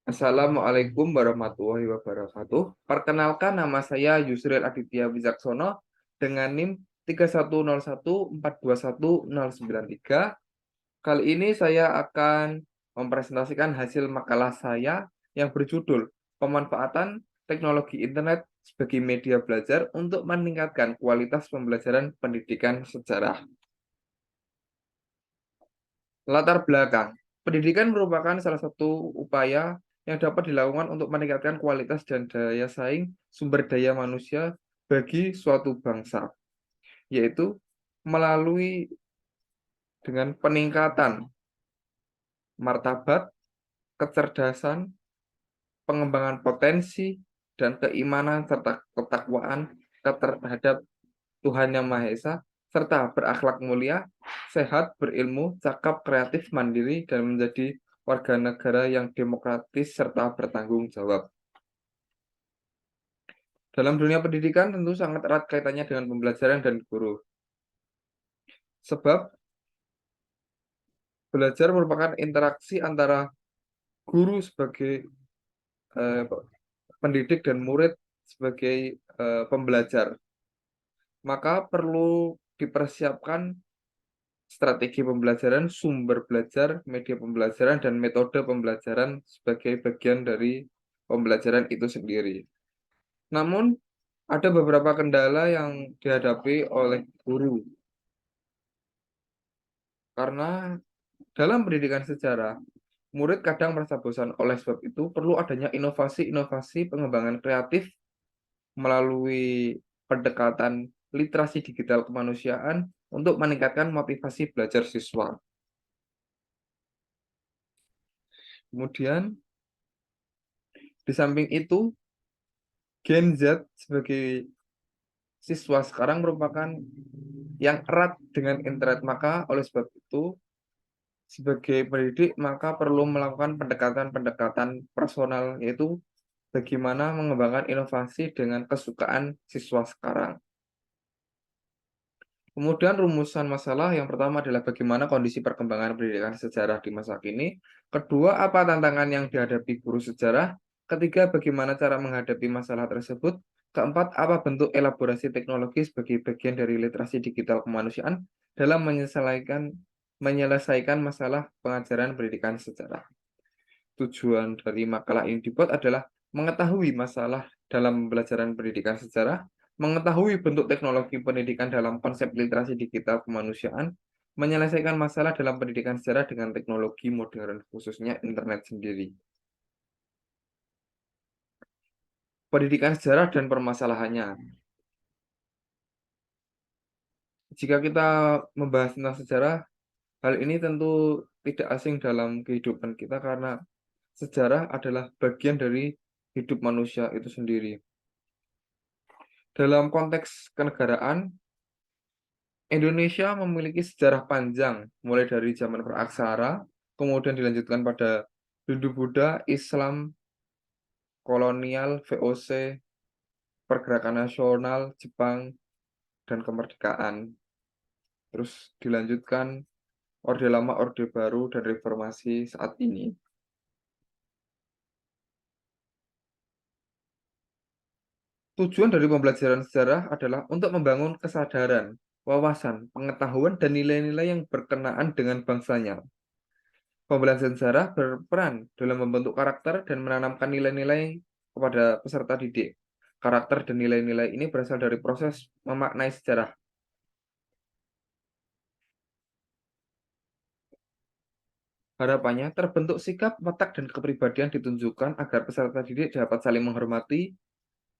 Assalamualaikum warahmatullahi wabarakatuh. Perkenalkan, nama saya Yusril Aditya Wicaksono dengan NIM 3101421093. Kali ini saya akan mempresentasikan hasil makalah saya yang berjudul Pemanfaatan Teknologi Internet sebagai Media Belajar untuk Meningkatkan Kualitas Pembelajaran Pendidikan Sejarah. Latar belakang. Pendidikan merupakan salah satu upaya yang dapat dilakukan untuk meningkatkan kualitas dan daya saing sumber daya manusia bagi suatu bangsa, yaitu melalui dengan peningkatan martabat, kecerdasan, pengembangan potensi, dan keimanan serta ketakwaan terhadap Tuhan Yang Maha Esa, serta berakhlak mulia, sehat, berilmu, cakap, kreatif, mandiri, dan menjadi warga negara yang demokratis serta bertanggung jawab. Dalam dunia pendidikan tentu sangat erat kaitannya dengan pembelajaran dan guru. Sebab belajar merupakan interaksi antara guru sebagai eh, pendidik dan murid sebagai pembelajar. Maka perlu dipersiapkan strategi pembelajaran, sumber belajar, media pembelajaran, dan metode pembelajaran sebagai bagian dari pembelajaran itu sendiri. Namun, ada beberapa kendala yang dihadapi oleh guru. Karena dalam pendidikan sejarah, murid kadang merasa bosan. Oleh sebab itu, perlu adanya inovasi-inovasi pengembangan kreatif melalui pendekatan literasi digital kemanusiaan untuk meningkatkan motivasi belajar siswa. Kemudian, di samping itu, Gen Z sebagai siswa sekarang merupakan yang erat dengan internet. Maka oleh sebab itu, sebagai pendidik, maka perlu melakukan pendekatan-pendekatan personal, yaitu bagaimana mengembangkan inovasi dengan kesukaan siswa sekarang. Kemudian rumusan masalah yang pertama adalah bagaimana kondisi perkembangan pendidikan sejarah di masa kini. Kedua, apa tantangan yang dihadapi guru sejarah. Ketiga, bagaimana cara menghadapi masalah tersebut. Keempat, apa bentuk elaborasi teknologi sebagai bagian dari literasi digital kemanusiaan dalam menyelesaikan masalah pengajaran pendidikan sejarah. Tujuan dari makalah ini dibuat adalah mengetahui masalah dalam pembelajaran pendidikan sejarah, mengetahui bentuk teknologi pendidikan dalam konsep literasi digital kemanusiaan, menyelesaikan masalah dalam pendidikan sejarah dengan teknologi modern, khususnya internet sendiri. Pendidikan sejarah dan permasalahannya. Jika kita membahas tentang sejarah, hal ini tentu tidak asing dalam kehidupan kita karena sejarah adalah bagian dari hidup manusia itu sendiri. Dalam konteks kenegaraan, Indonesia memiliki sejarah panjang, mulai dari zaman praksara, kemudian dilanjutkan pada Hindu-Buddha, Islam, kolonial, VOC, pergerakan nasional, Jepang, dan kemerdekaan. Terus dilanjutkan Orde Lama, Orde Baru, dan Reformasi saat ini. Tujuan dari pembelajaran sejarah adalah untuk membangun kesadaran, wawasan, pengetahuan, dan nilai-nilai yang berkenaan dengan bangsanya. Pembelajaran sejarah berperan dalam membentuk karakter dan menanamkan nilai-nilai kepada peserta didik. Karakter dan nilai-nilai ini berasal dari proses memaknai sejarah. Harapannya, terbentuk sikap, watak, dan kepribadian ditunjukkan agar peserta didik dapat saling menghormati,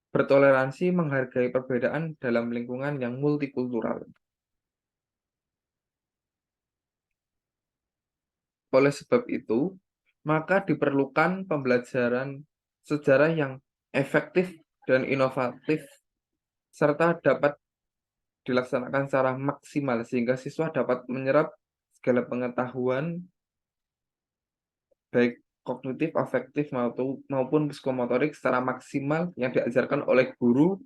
bertoleransi, menghargai perbedaan dalam lingkungan yang multikultural. Oleh sebab itu, maka diperlukan pembelajaran sejarah yang efektif dan inovatif, serta dapat dilaksanakan secara maksimal, sehingga siswa dapat menyerap segala pengetahuan, baik kognitif, afektif, maupun psikomotorik secara maksimal yang diajarkan oleh guru,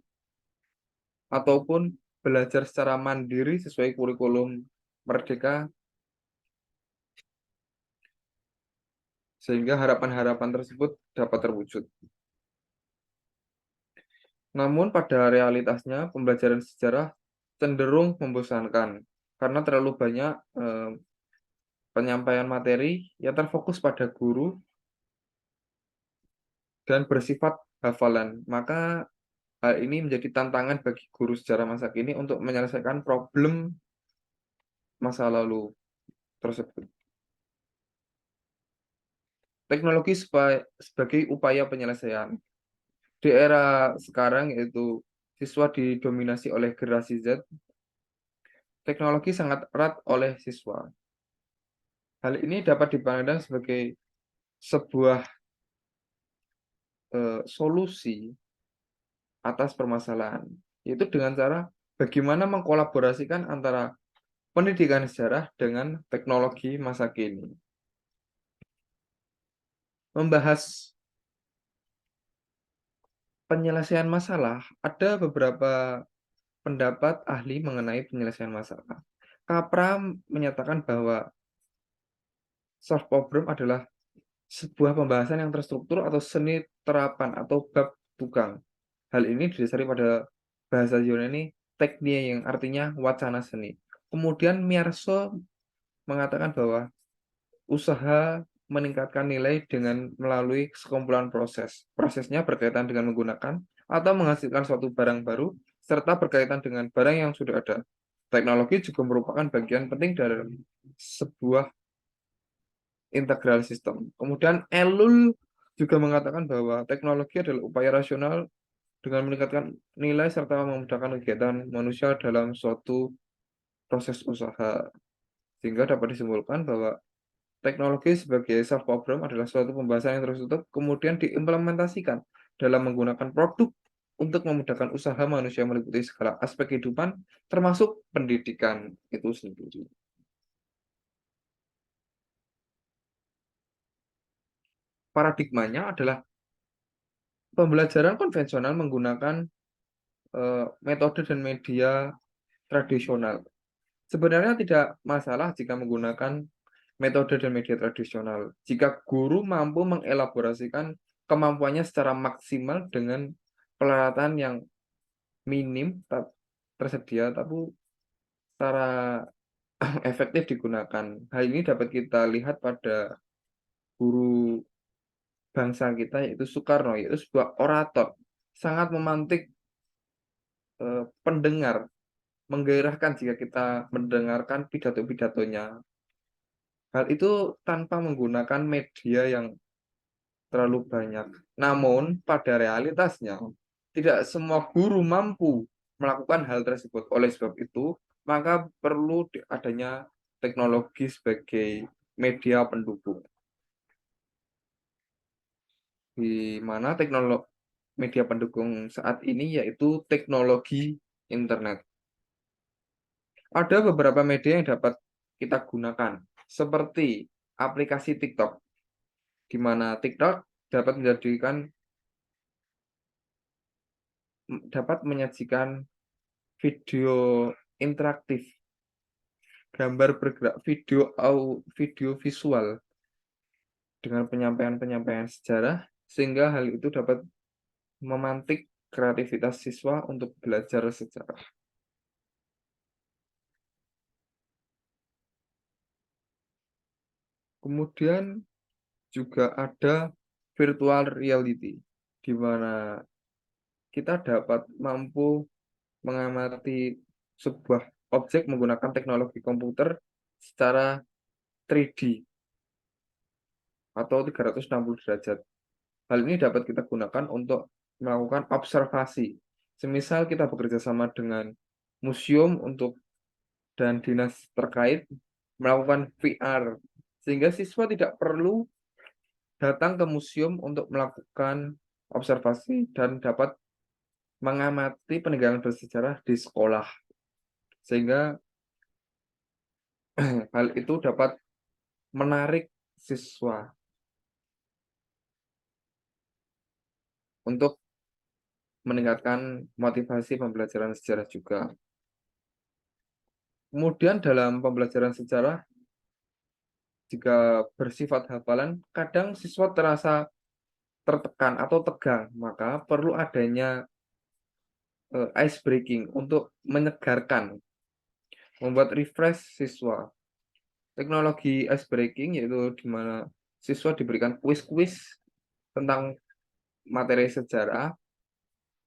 ataupun belajar secara mandiri sesuai kurikulum Merdeka. sehingga harapan-harapan tersebut dapat terwujud. Namun pada realitasnya pembelajaran sejarah cenderung membosankan karena terlalu banyak penyampaian materi yang terfokus pada guru dan bersifat hafalan. Maka hal ini menjadi tantangan bagi guru sejarah masa kini untuk menyelesaikan problem masa lalu tersebut. Teknologi sebagai upaya penyelesaian. Di era sekarang yaitu siswa didominasi oleh generasi Z, teknologi sangat erat oleh siswa. Hal ini dapat dipandang sebagai sebuah solusi atas permasalahan, yaitu dengan cara bagaimana mengkolaborasikan antara pendidikan sejarah dengan teknologi masa kini. Membahas penyelesaian masalah, ada beberapa pendapat ahli mengenai penyelesaian masalah. Kapra menyatakan bahwa solve problem adalah sebuah pembahasan yang terstruktur atau seni terapan atau bab tukang. Hal ini didasari pada bahasa Yunani teknia yang artinya wacana seni. Kemudian Miyarso mengatakan bahwa usaha meningkatkan nilai dengan melalui sekumpulan proses. Prosesnya berkaitan dengan menggunakan atau menghasilkan suatu barang baru serta berkaitan dengan barang yang sudah ada. Teknologi juga merupakan bagian penting dari sebuah integral system. Kemudian Elul juga mengatakan bahwa teknologi adalah upaya rasional dengan meningkatkan nilai serta memudahkan kegiatan manusia dalam suatu proses usaha. Sehingga dapat disimpulkan bahwa teknologi sebagai self program adalah suatu pembahasan yang tertutup kemudian diimplementasikan dalam menggunakan produk untuk memudahkan usaha manusia meliputi segala aspek kehidupan termasuk pendidikan itu sendiri. Paradigmanya adalah pembelajaran konvensional menggunakan metode dan media tradisional. Sebenarnya tidak masalah jika menggunakan metode dan media tradisional. Jika guru mampu mengelaborasikan kemampuannya secara maksimal dengan peralatan yang minim tersedia, tapi secara efektif digunakan. Hal ini dapat kita lihat pada guru bangsa kita yaitu Soekarno, yaitu sebuah orator, sangat memantik pendengar, menggairahkan jika kita mendengarkan pidato-pidatonya. Hal itu tanpa menggunakan media yang terlalu banyak. Namun, pada realitasnya, tidak semua guru mampu melakukan hal tersebut. Oleh sebab itu, maka perlu adanya teknologi sebagai media pendukung. Di mana teknologi media pendukung saat ini yaitu teknologi internet. Ada beberapa media yang dapat kita gunakan, seperti aplikasi TikTok, di mana TikTok dapat menyajikan video interaktif, gambar bergerak, video visual dengan penyampaian-penyampaian sejarah, sehingga hal itu dapat memantik kreativitas siswa untuk belajar sejarah. Kemudian juga ada virtual reality, di mana kita dapat mampu mengamati sebuah objek menggunakan teknologi komputer secara 3D atau 360 derajat. Hal ini dapat kita gunakan untuk melakukan observasi. Semisal kita bekerja sama dengan museum dan dinas terkait melakukan VR, sehingga siswa tidak perlu datang ke museum untuk melakukan observasi dan dapat mengamati peninggalan bersejarah di sekolah. Sehingga hal itu dapat menarik siswa untuk meningkatkan motivasi pembelajaran sejarah juga. Kemudian dalam pembelajaran sejarah Jika bersifat hafalan, kadang siswa terasa tertekan atau tegang, maka perlu adanya ice breaking untuk menyegarkan, membuat refresh siswa. Teknologi ice breaking yaitu di mana siswa diberikan kuis-kuis tentang materi sejarah,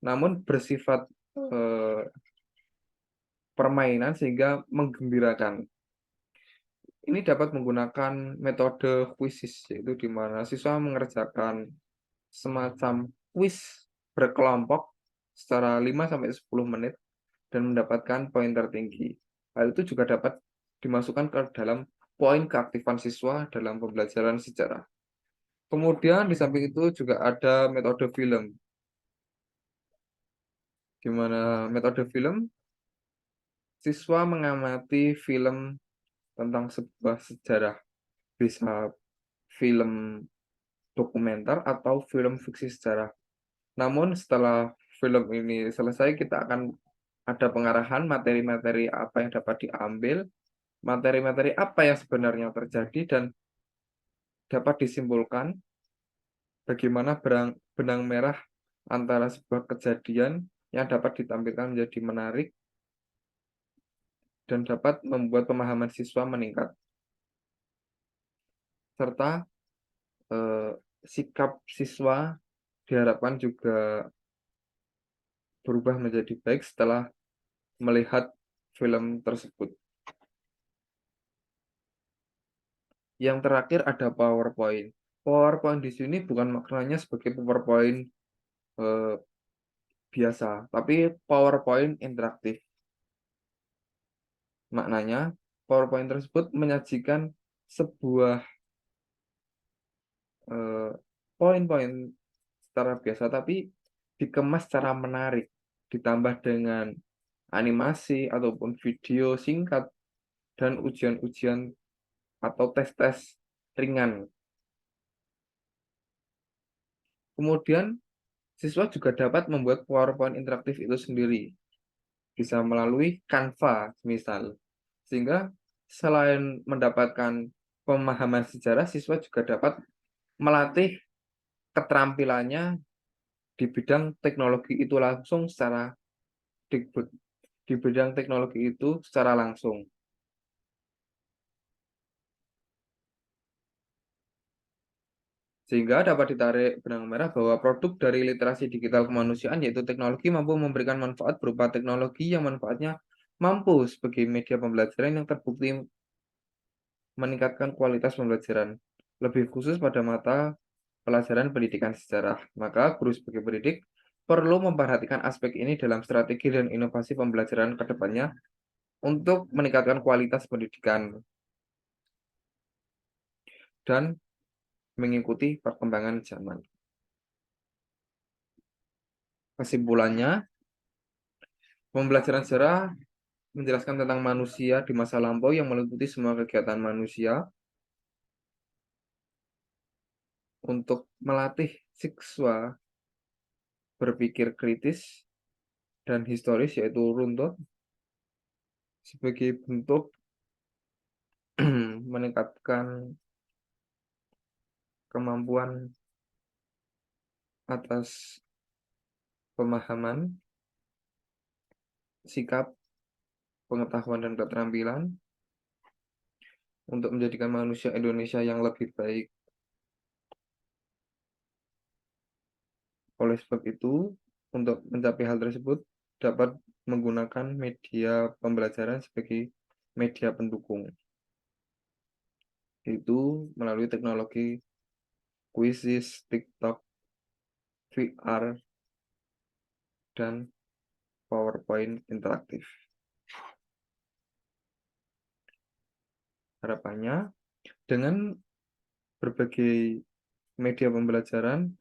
namun bersifat permainan sehingga menggembirakan. Ini dapat menggunakan metode kuisis, yaitu di mana siswa mengerjakan semacam kuis berkelompok secara 5-10 menit dan mendapatkan poin tertinggi. Hal itu juga dapat dimasukkan ke dalam poin keaktifan siswa dalam pembelajaran sejarah. Kemudian di samping itu juga ada metode film, di mana metode film siswa mengamati film tentang sebuah sejarah, bisa film dokumenter atau film fiksi sejarah. Namun setelah film ini selesai, kita akan ada pengarahan materi-materi apa yang dapat diambil, materi-materi apa yang sebenarnya terjadi, dan dapat disimpulkan bagaimana benang merah antara sebuah kejadian yang dapat ditampilkan menjadi menarik dan dapat membuat pemahaman siswa meningkat. Serta eh, sikap siswa diharapkan juga berubah menjadi baik setelah melihat film tersebut. Yang terakhir ada PowerPoint. PowerPoint di sini bukan maknanya sebagai PowerPoint eh, biasa, tapi PowerPoint interaktif. Maknanya, PowerPoint tersebut menyajikan sebuah poin-poin secara biasa, tapi dikemas secara menarik, ditambah dengan animasi ataupun video singkat dan ujian-ujian atau tes-tes ringan. Kemudian, siswa juga dapat membuat PowerPoint interaktif itu sendiri, bisa melalui Canva misal. Sehingga selain mendapatkan pemahaman sejarah, siswa juga dapat melatih keterampilannya di bidang teknologi itu langsung secara di, di bidang teknologi itu secara langsung. Sehingga dapat ditarik benang merah bahwa produk dari literasi digital kemanusiaan yaitu teknologi mampu memberikan manfaat berupa teknologi yang manfaatnya mampu sebagai media pembelajaran yang terbukti meningkatkan kualitas pembelajaran, lebih khusus pada mata pelajaran pendidikan sejarah. Maka guru sebagai pendidik perlu memperhatikan aspek ini dalam strategi dan inovasi pembelajaran ke depannya untuk meningkatkan kualitas pendidikan dan mengikuti perkembangan zaman. Kesimpulannya, pembelajaran sejarah menjelaskan tentang manusia di masa lampau yang meliputi semua kegiatan manusia untuk melatih siswa berpikir kritis dan historis yaitu runtut sebagai bentuk meningkatkan kemampuan atas pemahaman, sikap, pengetahuan, dan keterampilan untuk menjadikan manusia Indonesia yang lebih baik. Oleh sebab itu, untuk mencapai hal tersebut, dapat menggunakan media pembelajaran sebagai media pendukung, yaitu melalui teknologi Quizzes, TikTok, VR, dan PowerPoint interaktif. Harapannya, dengan berbagai media pembelajaran,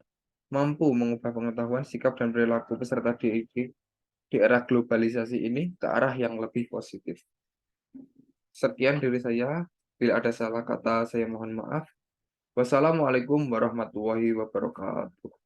mampu mengubah pengetahuan, sikap, dan perilaku peserta didik di era globalisasi ini ke arah yang lebih positif. Sekian dari saya. Bila ada salah kata, saya mohon maaf. Wassalamualaikum warahmatullahi wabarakatuh.